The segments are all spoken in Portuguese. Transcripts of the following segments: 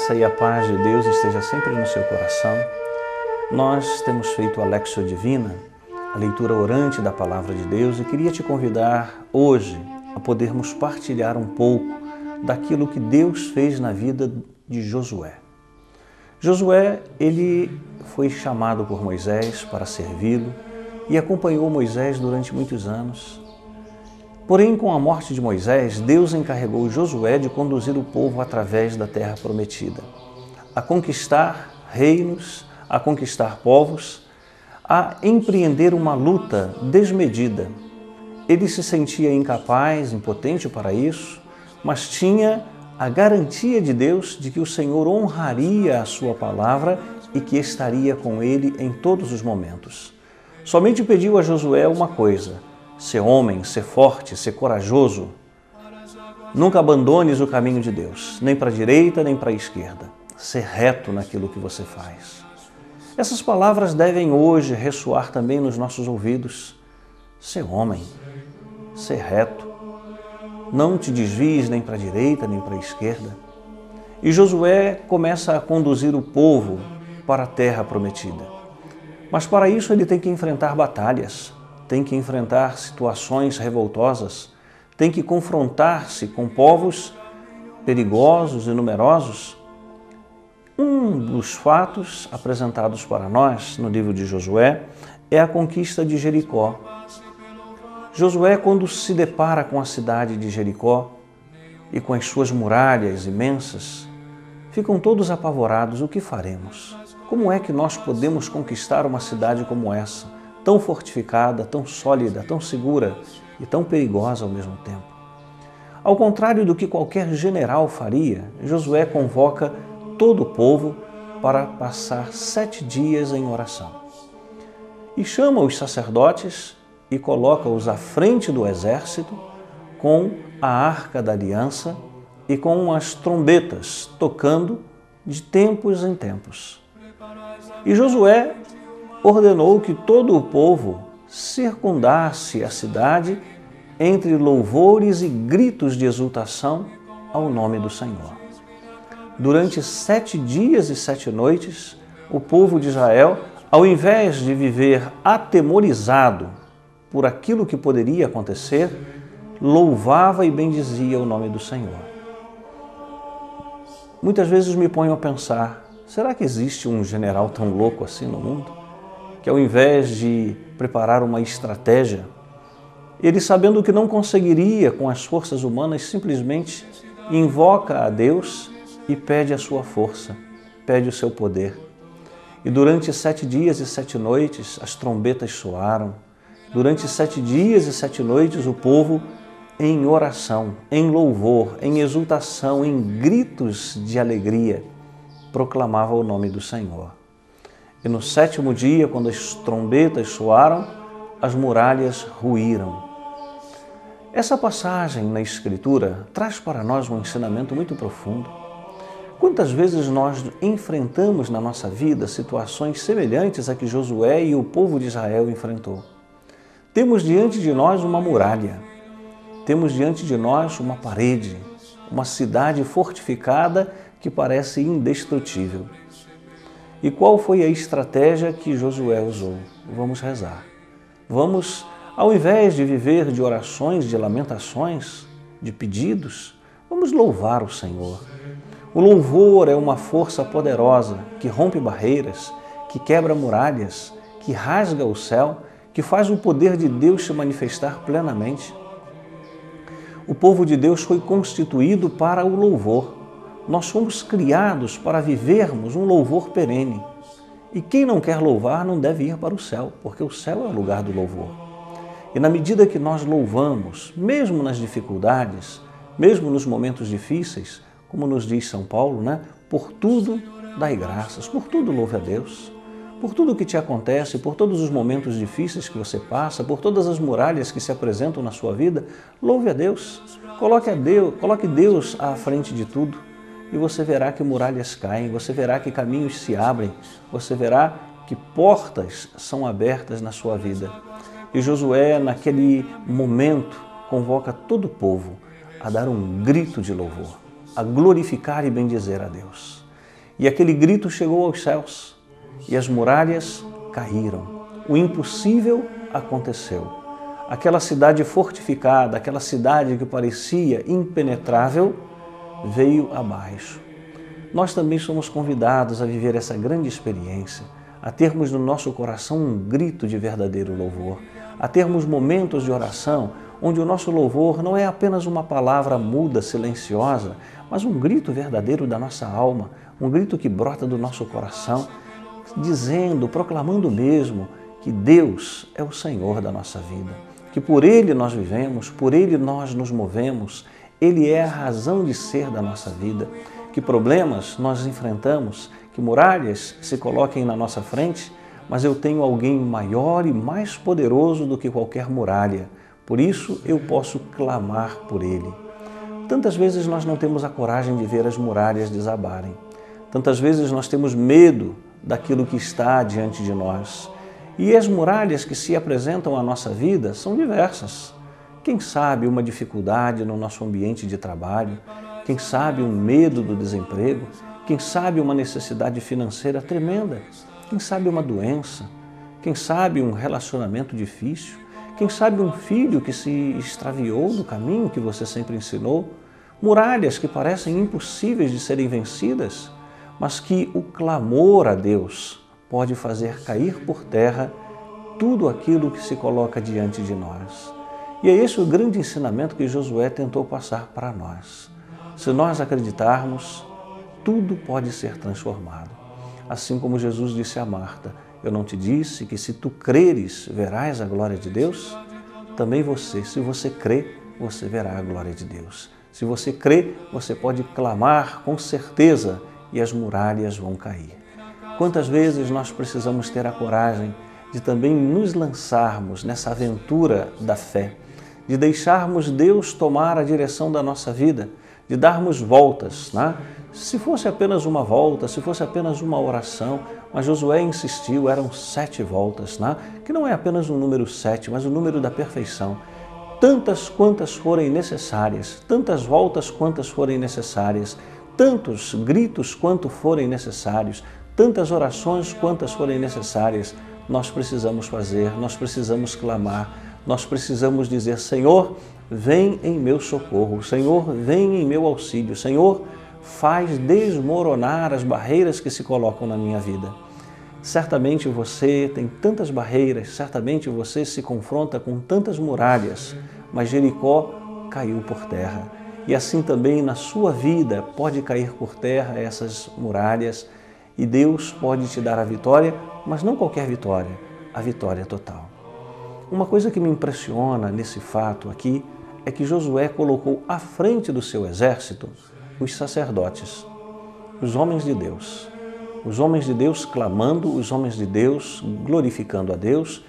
graça e a paz de Deus esteja sempre no seu coração. Nós temos feito a Lexio Divina, a leitura orante da Palavra de Deus, e queria te convidar hoje a podermos partilhar um pouco daquilo que Deus fez na vida de Josué. Josué, ele foi chamado por Moisés para servi-lo e acompanhou Moisés durante muitos anos. Porém, com a morte de Moisés, Deus encarregou Josué de conduzir o povo através da terra prometida, a conquistar reinos, a conquistar povos, a empreender uma luta desmedida. Ele se sentia incapaz, impotente para isso, mas tinha a garantia de Deus de que o Senhor honraria a sua palavra e que estaria com ele em todos os momentos. Somente pediu a Josué uma coisa: ser homem, ser forte, ser corajoso. Nunca abandones o caminho de Deus, nem para a direita, nem para a esquerda. Ser reto naquilo que você faz. Essas palavras devem hoje ressoar também nos nossos ouvidos. Ser homem, ser reto. Não te desvies nem para a direita, nem para a esquerda. E Josué começa a conduzir o povo para a terra prometida. Mas para isso ele tem que enfrentar batalhas, tem que enfrentar situações revoltosas, tem que confrontar-se com povos perigosos e numerosos. Um dos fatos apresentados para nós no livro de Josué é a conquista de Jericó. Josué, quando se depara com a cidade de Jericó e com as suas muralhas imensas, ficam todos apavorados. O que faremos? Como é que nós podemos conquistar uma cidade como essa, tão fortificada, tão sólida, tão segura e tão perigosa ao mesmo tempo? Ao contrário do que qualquer general faria, Josué convoca todo o povo para passar 7 dias em oração. E chama os sacerdotes e coloca-os à frente do exército com a Arca da Aliança e com as trombetas tocando de tempos em tempos. E Josué ordenou que todo o povo circundasse a cidade entre louvores e gritos de exultação ao nome do Senhor. Durante 7 dias e 7 noites, o povo de Israel, ao invés de viver atemorizado por aquilo que poderia acontecer, louvava e bendizia o nome do Senhor. Muitas vezes me ponho a pensar, será que existe um general tão louco assim no mundo? Que ao invés de preparar uma estratégia, ele, sabendo que não conseguiria com as forças humanas, simplesmente invoca a Deus e pede a sua força, pede o seu poder. E durante 7 dias e 7 noites as trombetas soaram. Durante 7 dias e 7 noites o povo, em oração, em louvor, em exultação, em gritos de alegria, proclamava o nome do Senhor. E no 7º dia, quando as trombetas soaram, as muralhas ruíram. Essa passagem na Escritura traz para nós um ensinamento muito profundo. Quantas vezes nós enfrentamos na nossa vida situações semelhantes a que Josué e o povo de Israel enfrentou? Temos diante de nós uma muralha, temos diante de nós uma parede, uma cidade fortificada que parece indestrutível. E qual foi a estratégia que Josué usou? Vamos rezar. Vamos, ao invés de viver de orações, de lamentações, de pedidos, vamos louvar o Senhor. O louvor é uma força poderosa que rompe barreiras, que quebra muralhas, que rasga o céu, que faz o poder de Deus se manifestar plenamente. O povo de Deus foi constituído para o louvor. Nós fomos criados para vivermos um louvor perene. E quem não quer louvar não deve ir para o céu, porque o céu é o lugar do louvor. E na medida que nós louvamos, mesmo nas dificuldades, mesmo nos momentos difíceis, como nos diz São Paulo, por tudo dai graças, por tudo louve a Deus. Por tudo que te acontece, por todos os momentos difíceis que você passa, por todas as muralhas que se apresentam na sua vida, louve a Deus. Coloque Deus à frente de tudo e você verá que muralhas caem, você verá que caminhos se abrem, você verá que portas são abertas na sua vida. E Josué, naquele momento, convoca todo o povo a dar um grito de louvor, a glorificar e bendizer a Deus. E aquele grito chegou aos céus e as muralhas caíram. O impossível aconteceu. Aquela cidade fortificada, aquela cidade que parecia impenetrável, veio abaixo. Nós também somos convidados a viver essa grande experiência, a termos no nosso coração um grito de verdadeiro louvor, a termos momentos de oração onde o nosso louvor não é apenas uma palavra muda, silenciosa, mas um grito verdadeiro da nossa alma, um grito que brota do nosso coração, dizendo, proclamando mesmo que Deus é o Senhor da nossa vida, que por Ele nós vivemos, por Ele nós nos movemos, Ele é a razão de ser da nossa vida, que problemas nós enfrentamos, que muralhas se coloquem na nossa frente, mas eu tenho alguém maior e mais poderoso do que qualquer muralha, por isso eu posso clamar por Ele. Tantas vezes nós não temos a coragem de ver as muralhas desabarem, tantas vezes nós temos medo daquilo que está diante de nós. E as muralhas que se apresentam à nossa vida são diversas. Quem sabe uma dificuldade no nosso ambiente de trabalho, quem sabe um medo do desemprego, quem sabe uma necessidade financeira tremenda, quem sabe uma doença, quem sabe um relacionamento difícil, quem sabe um filho que se extraviou do caminho que você sempre ensinou, muralhas que parecem impossíveis de serem vencidas, mas que o clamor a Deus pode fazer cair por terra tudo aquilo que se coloca diante de nós. E é esse o grande ensinamento que Josué tentou passar para nós. Se nós acreditarmos, tudo pode ser transformado. Assim como Jesus disse a Marta, eu não te disse que se tu creres, verás a glória de Deus? Também você, se você crê, você verá a glória de Deus. Se você crê, você pode clamar com certeza e as muralhas vão cair. Quantas vezes nós precisamos ter a coragem de também nos lançarmos nessa aventura da fé, de deixarmos Deus tomar a direção da nossa vida, de darmos voltas, né? Se fosse apenas uma volta, se fosse apenas uma oração, mas Josué insistiu, eram 7 voltas, né? Que não é apenas o número 7, mas o número da perfeição. Tantas quantas forem necessárias, tantas voltas quantas forem necessárias, tantos gritos quanto forem necessários, tantas orações quantas forem necessárias, nós precisamos fazer, nós precisamos clamar, nós precisamos dizer, Senhor, vem em meu socorro, Senhor, vem em meu auxílio, Senhor, faz desmoronar as barreiras que se colocam na minha vida. Certamente você tem tantas barreiras, certamente você se confronta com tantas muralhas, mas Jericó caiu por terra. E assim também na sua vida pode cair por terra essas muralhas e Deus pode te dar a vitória, mas não qualquer vitória, a vitória total. Uma coisa que me impressiona nesse fato aqui é que Josué colocou à frente do seu exército os sacerdotes, os homens de Deus. Os homens de Deus clamando, os homens de Deus glorificando a Deus,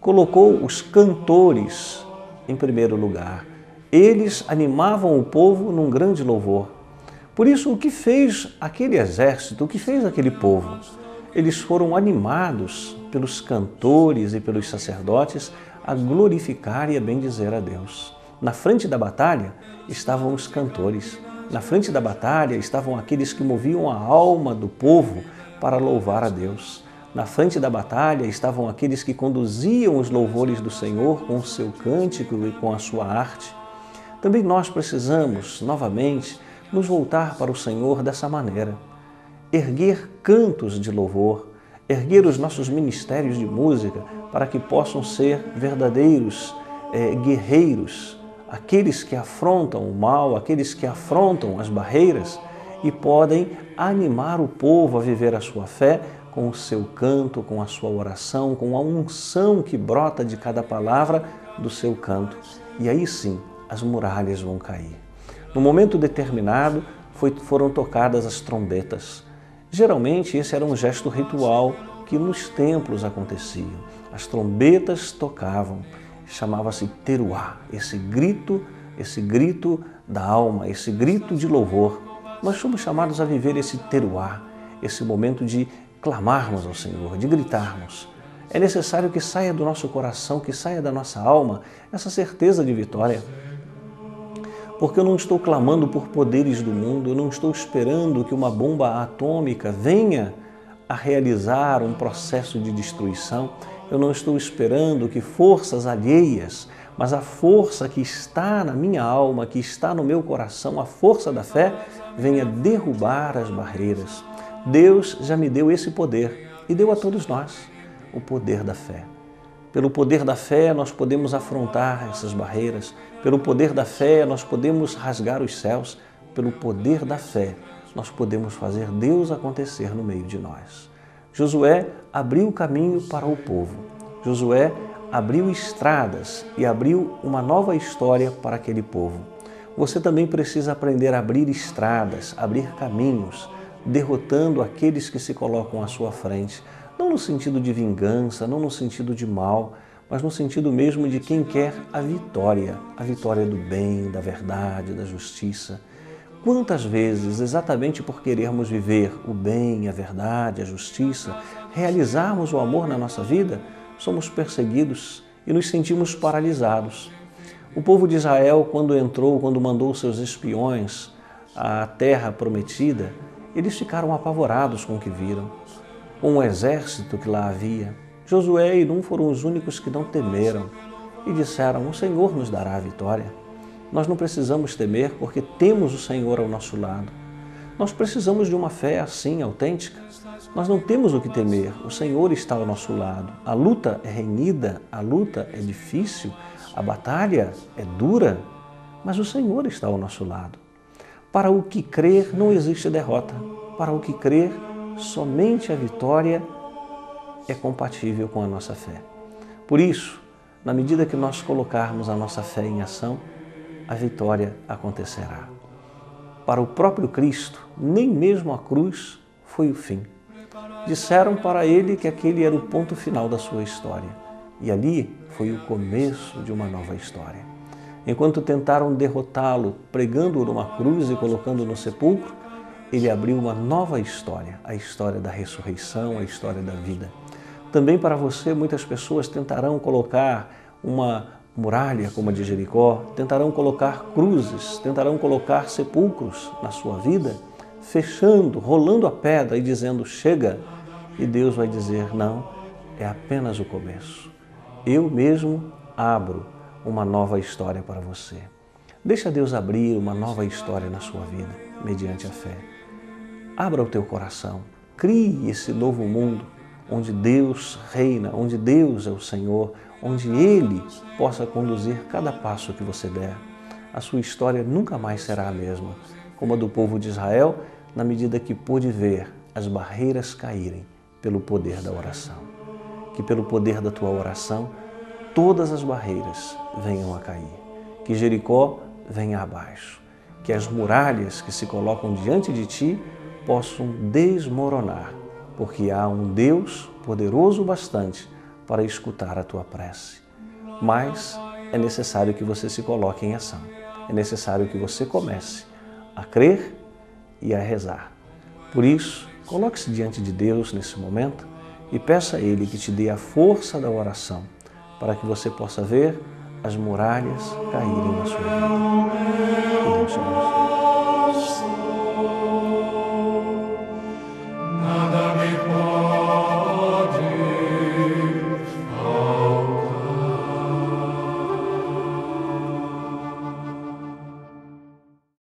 colocou os cantores em primeiro lugar. Eles animavam o povo num grande louvor. Por isso, o que fez aquele exército, o que fez aquele povo? Eles foram animados pelos cantores e pelos sacerdotes a glorificar e a bendizer a Deus. Na frente da batalha estavam os cantores. Na frente da batalha estavam aqueles que moviam a alma do povo para louvar a Deus. Na frente da batalha estavam aqueles que conduziam os louvores do Senhor com o seu cântico e com a sua arte. Também nós precisamos, novamente, nos voltar para o Senhor dessa maneira. Erguer cantos de louvor, erguer os nossos ministérios de música para que possam ser verdadeiros guerreiros, aqueles que afrontam o mal, aqueles que afrontam as barreiras e podem animar o povo a viver a sua fé com o seu canto, com a sua oração, com a unção que brota de cada palavra do seu canto. E aí sim, as muralhas vão cair. No momento determinado, foram tocadas as trombetas. Geralmente, esse era um gesto ritual que nos templos acontecia. As trombetas tocavam, chamava-se teruá, esse grito da alma, esse grito de louvor. Nós somos chamados a viver esse teruá, esse momento de clamarmos ao Senhor, de gritarmos. É necessário que saia do nosso coração, que saia da nossa alma, essa certeza de vitória. porque eu não estou clamando por poderes do mundo, eu não estou esperando que uma bomba atômica venha a realizar um processo de destruição, eu não estou esperando que forças alheias, mas a força que está na minha alma, que está no meu coração, a força da fé, venha derrubar as barreiras. Deus já me deu esse poder e deu a todos nós o poder da fé. Pelo poder da fé, nós podemos afrontar essas barreiras. Pelo poder da fé, nós podemos rasgar os céus. Pelo poder da fé, nós podemos fazer Deus acontecer no meio de nós. Josué abriu o caminho para o povo. Josué abriu estradas e abriu uma nova história para aquele povo. Você também precisa aprender a abrir estradas, abrir caminhos, derrotando aqueles que se colocam à sua frente. Não no sentido de vingança, não no sentido de mal, mas no sentido mesmo de quem quer a vitória do bem, da verdade, da justiça. Quantas vezes, exatamente por querermos viver o bem, a verdade, a justiça, realizarmos o amor na nossa vida, somos perseguidos e nos sentimos paralisados. O povo de Israel, quando mandou seus espiões à terra prometida, eles ficaram apavorados com o que viram, com o exército que lá havia. Josué e Num foram os únicos que não temeram e disseram: o Senhor nos dará a vitória. Nós não precisamos temer porque temos o Senhor ao nosso lado. Nós precisamos de uma fé assim, autêntica. Nós não temos o que temer, o Senhor está ao nosso lado. A luta é renhida, a luta é difícil, a batalha é dura, mas o Senhor está ao nosso lado. Para o que crer não existe derrota. Para o que crer, somente a vitória é compatível com a nossa fé. Por isso, na medida que nós colocarmos a nossa fé em ação, a vitória acontecerá. Para o próprio Cristo, nem mesmo a cruz foi o fim. Disseram para ele que aquele era o ponto final da sua história. E ali foi o começo de uma nova história. Enquanto tentaram derrotá-lo, pregando-o numa cruz e colocando-o no sepulcro, ele abriu uma nova história, a história da ressurreição, a história da vida. Também para você, muitas pessoas tentarão colocar uma muralha como a de Jericó, tentarão colocar cruzes, tentarão colocar sepulcros na sua vida, fechando, rolando a pedra e dizendo: chega. E Deus vai dizer: não, é apenas o começo. Eu mesmo abro uma nova história para você. Deixa Deus abrir uma nova história na sua vida, mediante a fé. Abra o teu coração, crie esse novo mundo, onde Deus reina, onde Deus é o Senhor, onde Ele possa conduzir cada passo que você der. A sua história nunca mais será a mesma, como a do povo de Israel, na medida que pôde ver as barreiras caírem pelo poder da oração. Que pelo poder da tua oração, todas as barreiras venham a cair. Que Jericó venha abaixo. Que as muralhas que se colocam diante de ti possam desmoronar, porque há um Deus poderoso bastante para escutar a tua prece. Mas é necessário que você se coloque em ação. É necessário que você comece a crer e a rezar. Por isso, coloque-se diante de Deus nesse momento e peça a Ele que te dê a força da oração para que você possa ver as muralhas caírem na sua vida. Que Deus te abençoe.